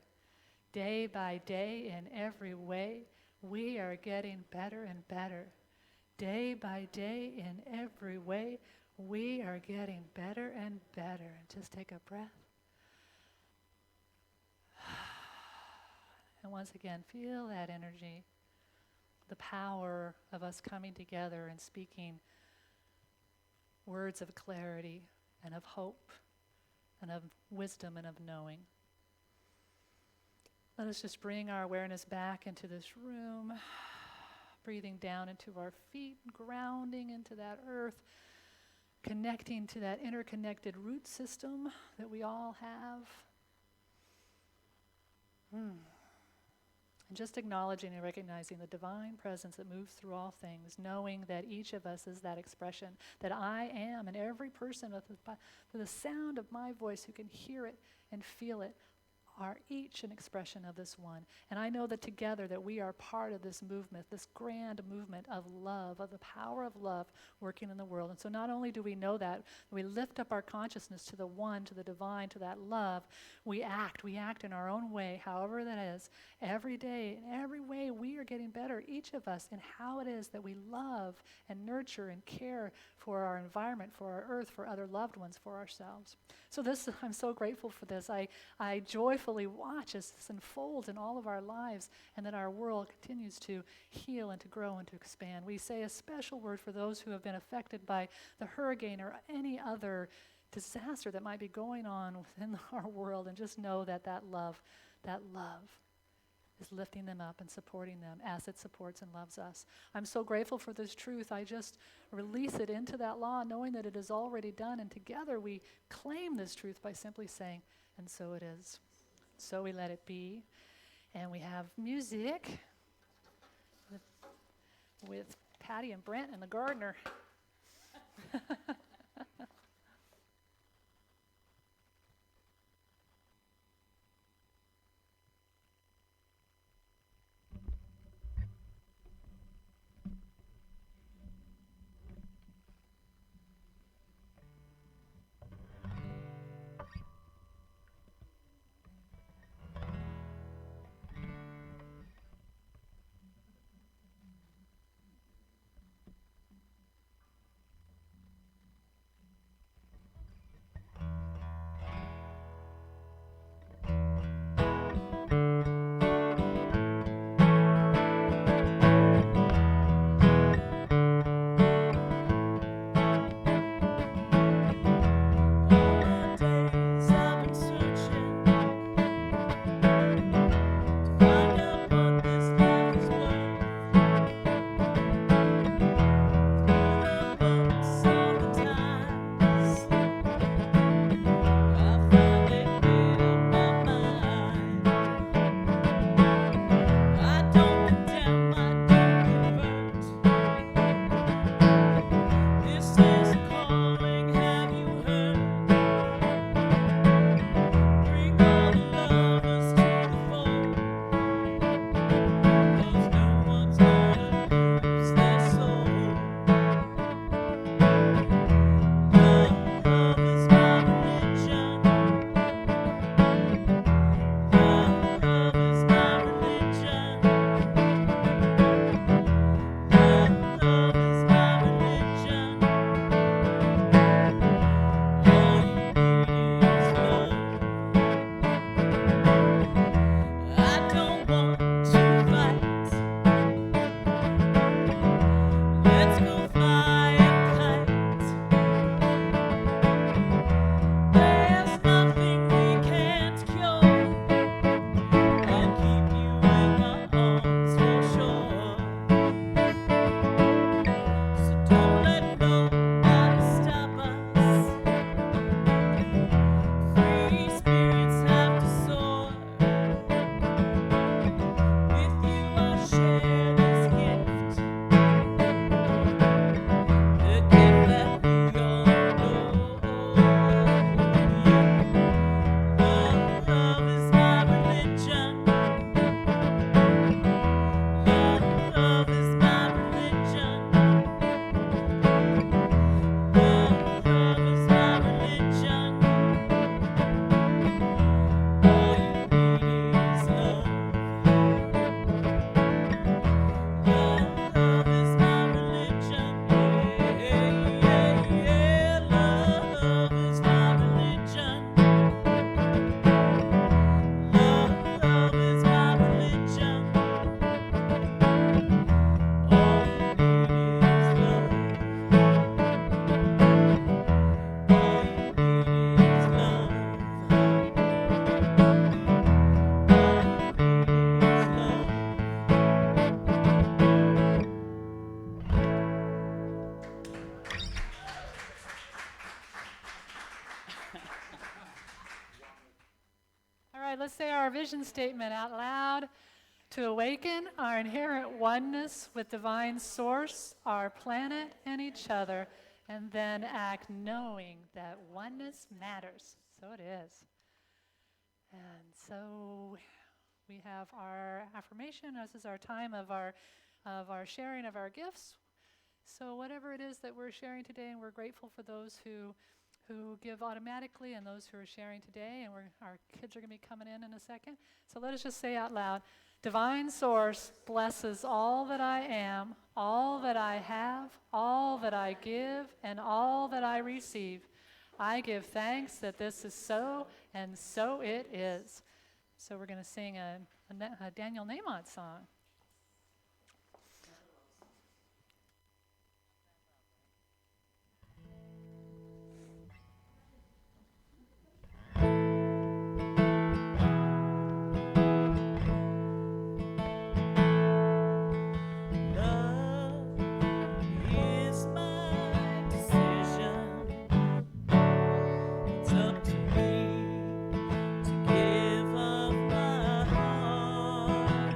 Day by day, in every way, we are getting better and better. Day by day, in every way, we are getting better and better. And just take a breath. And once again, feel that energy, the power of us coming together and speaking words of clarity and of hope and of wisdom and of knowing. Let us just bring our awareness back into this room, breathing down into our feet, grounding into that earth, connecting to that interconnected root system that we all have. And just acknowledging and recognizing the divine presence that moves through all things, knowing that each of us is that expression, that I am, and every person with the sound of my voice who can hear it and feel it are each an expression of this one. And I know that together that we are part of this movement, this grand movement of love, of the power of love working in the world. And so not only do we know that, we lift up our consciousness to the one, to the divine, to that love, we act in our own way, however that is, every day, in every way we are getting better, each of us, in how it is that we love and nurture and care for our environment, for our earth, for other loved ones, for ourselves. So this, I'm so grateful for this. I joyfully watch as this unfolds in all of our lives and that our world continues to heal and to grow and to expand. We say a special word for those who have been affected by the hurricane or any other disaster that might be going on within our world, and just know that that love is lifting them up and supporting them as it supports and loves us. I'm so grateful for this truth. I just release it into that law, knowing that it is already done, and together we claim this truth by simply saying, and so it is. So we let it be. And we have music with Patty and Brent and the gardener. Let's go fly a kite. There's nothing we can't cure. I'll keep you in my arms for sure. So don't let nobody stop us. Free spirits have to soar. With you I'll share this gift, the gift that we all know. Love is my religion. Love is my religion. Love is my religion. All you need is love. Love is my religion. Yeah, yeah, yeah. Love is my religion. Love is my religion. All you need is love. All you need is love. All right, let's say our vision statement out loud. To awaken our inherent oneness with divine source, our planet, and each other, and then act knowing that oneness matters. So it is. And so we have our affirmation. This is our time of our sharing of our gifts. So whatever it is that we're sharing today, and we're grateful for those who give automatically and those who are sharing today, and our kids are going to be coming in a second. So let us just say out loud, Divine Source blesses all that I am, all that I have, all that I give, and all that I receive. I give thanks that this is so, and so it is. So we're going to sing a Daniel Nahmod song. Love is my decision. It's up to me to give of my heart.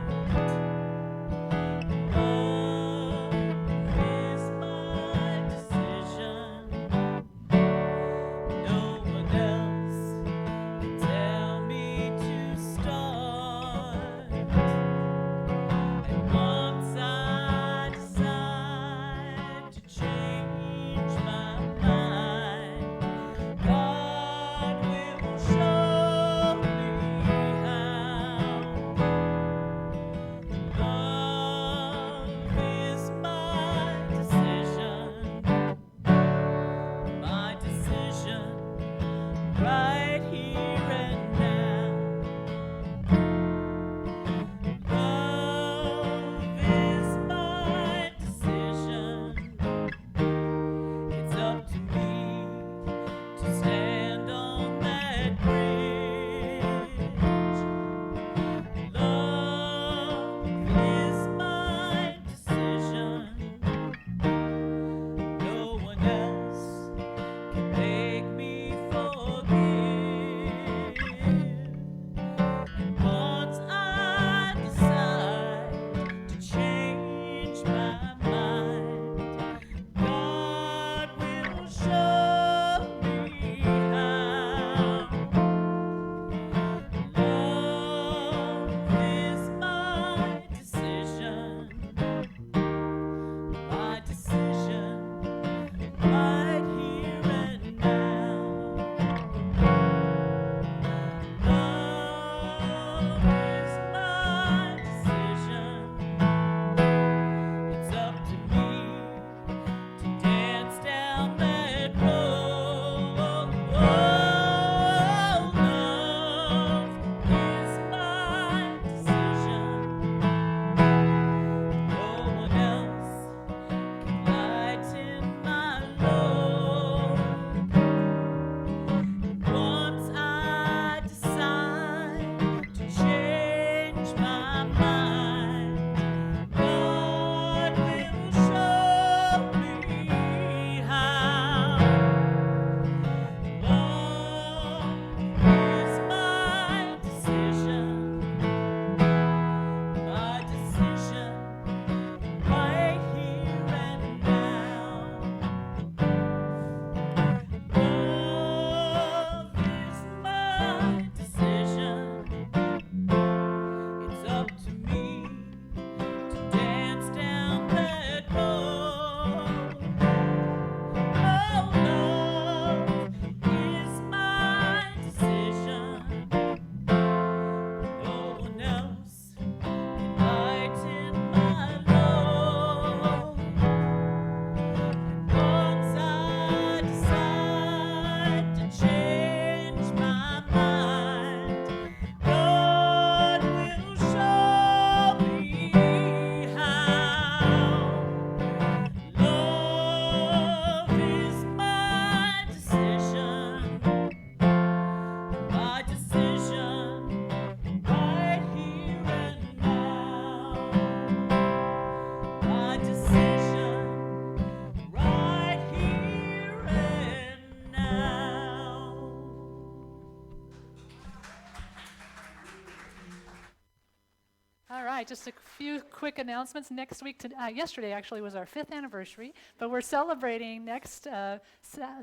right, just a few quick announcements. Next week, yesterday actually was our 5th anniversary, but we're celebrating next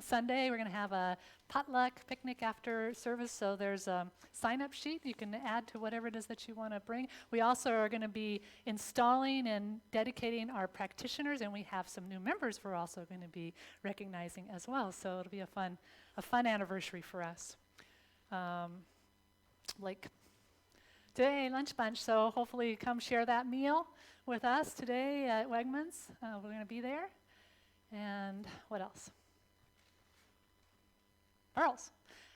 Sunday. We're going to have a potluck picnic after service, so there's a sign-up sheet you can add to whatever it is that you want to bring. We also are going to be installing and dedicating our practitioners, and we have some new members we're also going to be recognizing as well, so it'll be a fun anniversary for us. Like today, lunch bunch, so hopefully come share that meal with us today at Wegmans. We're going to be there. And what else? Pearls.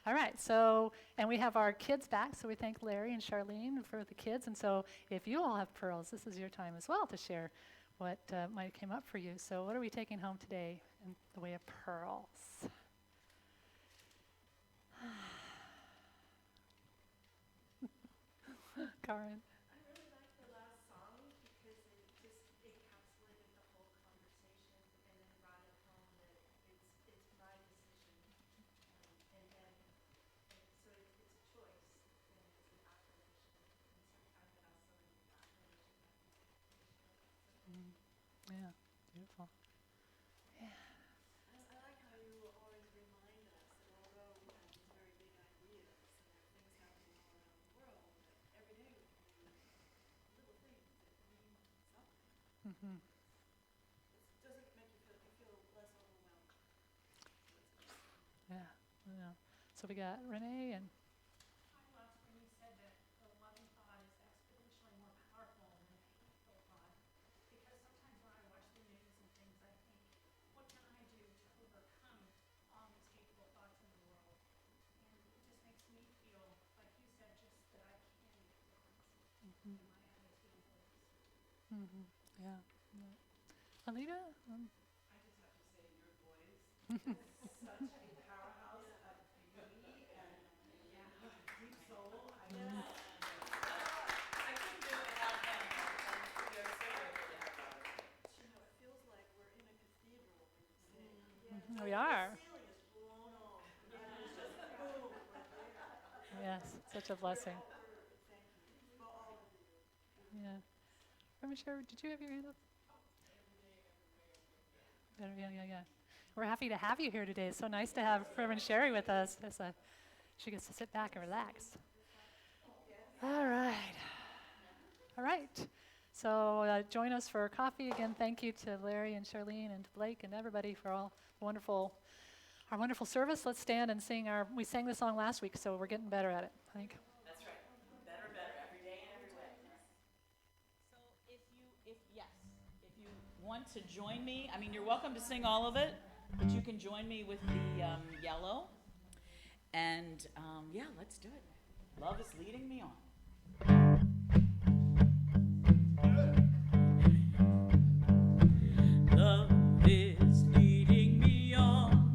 All right, so, and we have our kids back, so we thank Larry and Charlene for the kids. And so if you all have pearls, this is your time as well to share what might have came up for you. So what are we taking home today in the way of pearls? Karen. I really liked the last song because it just encapsulated the whole conversation and then brought it home that it's my decision. And then, so it's a choice and it's an affirmation. And sometimes it also is an affirmation that is Yeah, beautiful. I like how you always remind us that although we have these very big ideas and there are things happening all around the world, that every day we can do little things that mean something. Mm-hmm. It doesn't make you feel less overwhelmed. Yeah, yeah. So we got Renee and I loved when you said that the loving thought is exponentially more powerful than a hateful thought. Because sometimes when I watch the news and things, I think, what can I do to overcome all these hateful thoughts in the world? And it just makes me feel, like you said, just that I can make a difference in my attitude and beliefs. mm-hmm. Yeah. Alita? I just have to say your voice is such a powerhouse of beauty and deep soul. I couldn't do it without them. They're so great. You know, it feels like we're in a cathedral when you sing. We are. The ceiling is blown off. And it's just boom right there. Yes, such a blessing. Thank you for all of you. Yeah. Reverend Sherry, did you have your hand up? Yeah. We're happy to have you here today. It's so nice to have Reverend Sherry with us. She gets to sit back and relax. All right. So join us for coffee. Again, thank you to Larry and Charlene and to Blake and everybody for all our wonderful service. Let's stand and sing we sang the song last week, so we're getting better at it, I think. That's right. Better, every day and every way. So if you want to join me, I mean, you're welcome to sing all of it, but you can join me with the yellow. And let's do it. Love is leading me on. Love is leading me on.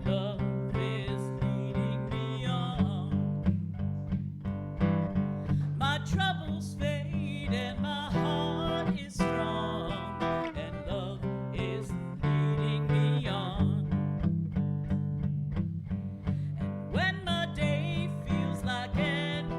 Love is leading me on. My troubles fade and my heart is strong, and love is leading me on. And when my day feels like an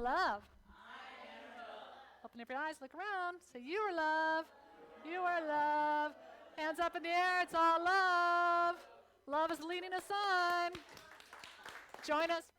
love. Open up your eyes, look around. Say, you are love. You are love. Hands up in the air. It's all love. Love is leading us on. Join us.